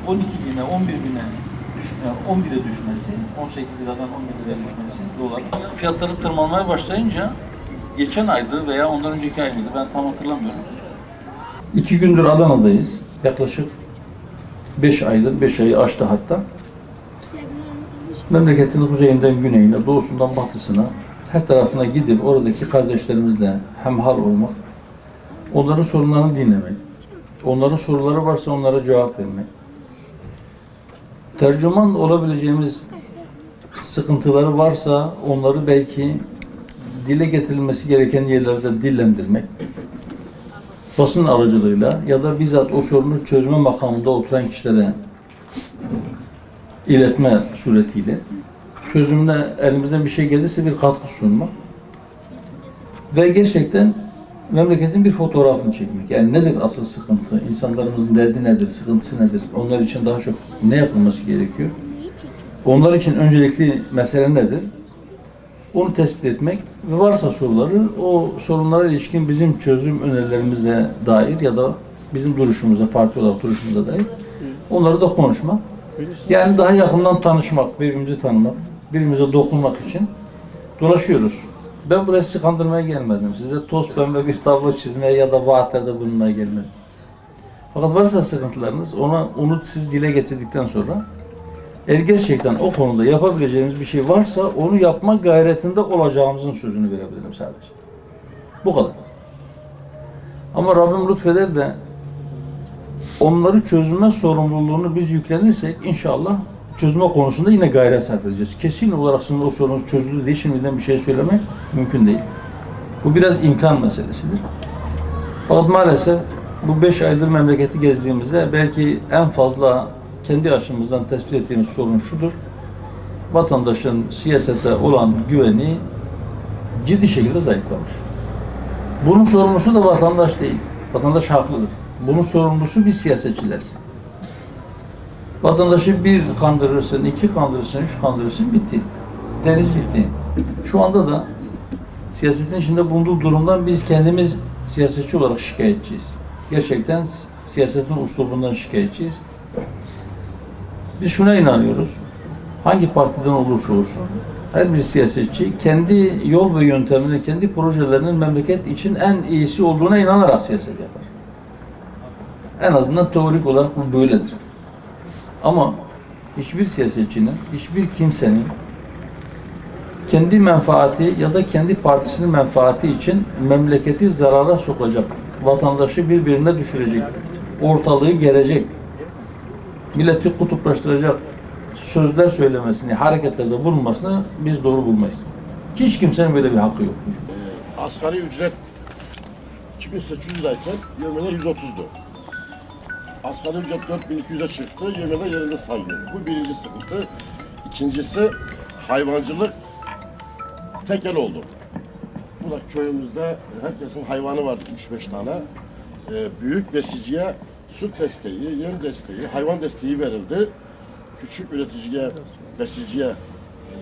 ...12.000'e, 11.000'e 11'e düşmesi, 18 liradan 11 liraya düşmesi dolar. Fiyatları tırmanmaya başlayınca geçen aydı veya ondan önceki ay mıydı ben tam hatırlamıyorum. 2 gündür Adana'dayız. Yaklaşık 5 aydır, 5 ayı aştı hatta. Memleketin kuzeyinden güneyine, doğusundan batısına, her tarafına gidip oradaki kardeşlerimizle hemhal olmak, onların sorunlarını dinlemek, onların soruları varsa onlara cevap vermek, tercüman olabileceğimiz sıkıntıları varsa onları belki dile getirilmesi gereken yerlerde dillendirmek, basın aracılığıyla ya da bizzat o sorunu çözme makamında oturan kişilere iletme suretiyle çözümüne elimizden bir şey gelirse bir katkı sunmak ve gerçekten memleketin bir fotoğrafını çekmek. Yani nedir asıl sıkıntı? İnsanlarımızın derdi nedir? Sıkıntısı nedir? Onlar için daha çok ne yapılması gerekiyor? Onlar için öncelikli mesele nedir? Onu tespit etmek ve varsa soruları o sorunlara ilişkin bizim çözüm önerilerimize dair ya da bizim duruşumuza, parti olarak duruşumuza dair onları da konuşmak. Yani daha yakından tanışmak, birbirimizi tanımak, birbirimize dokunmak için dolaşıyoruz. Ben buraya sizi kandırmaya gelmedim. Size toz pembe bir tablo çizmeye ya da vaatlerde bulunmaya gelmedim. Fakat varsa sıkıntılarınız, onu siz dile getirdikten sonra eğer gerçekten o konuda yapabileceğimiz bir şey varsa onu yapma gayretinde olacağımızın sözünü verebilirim sadece. Bu kadar. Ama Rabbim lütfeder de onları çözme sorumluluğunu biz yüklenirsek inşallah çözme konusunda yine gayret sarf edeceğiz. Kesin olarak sizin o sorunuz çözüldü diye şimdiden bir şey söylemek mümkün değil. Bu biraz imkan meselesidir. Fakat maalesef bu 5 aydır memleketi gezdiğimizde belki en fazla kendi açımızdan tespit ettiğimiz sorun şudur. Vatandaşın siyasete olan güveni ciddi şekilde zayıflamış. Bunun sorumlusu da vatandaş değil. Vatandaş haklıdır. Bunun sorumlusu biz siyasetçileriz. Vatandaşı bir kandırırsın, 2 kandırırsın, 3 kandırırsın, bitti. Deniz bitti. Şu anda da siyasetin içinde bulunduğu durumdan biz kendimiz siyasetçi olarak şikayetçiyiz. Gerçekten siyasetin uslubundan şikayetçiyiz. Biz şuna inanıyoruz. Hangi partiden olursa olsun her bir siyasetçi kendi yol ve yöntemini, kendi projelerinin memleket için en iyisi olduğuna inanarak siyaset yapar. En azından teorik olarak bu böyledir. Ama hiçbir siyasetçinin, hiçbir kimsenin kendi menfaati ya da kendi partisinin menfaati için memleketi zarara sokacak, vatandaşı birbirine düşürecek, ortalığı gerecek, milleti kutuplaştıracak sözler söylemesini, hareketlerde bulunmasını biz doğru bulmayız. Hiç kimsenin böyle bir hakkı yoktur. Asgari ücret 2800 lirayken yemeler 130'du. Asgari ücret 4200'e çıktı, yemeler yerinde sayılıyor. Bu birinci sıkıntı. İkincisi hayvancılık tekel oldu. Burada köyümüzde herkesin hayvanı vardı 3-5 tane. Büyük besiciye süt desteği, yem desteği, hayvan desteği verildi. Küçük üreticiye, besiciye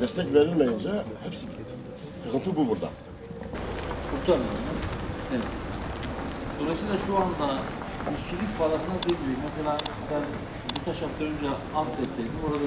destek verilmeyince hepsi sıkıntı bu burada. Evet. Dolayısıyla şu anda işçilik parasına değil. Mesela ben birkaç hafta önce Antep'teydim. Orada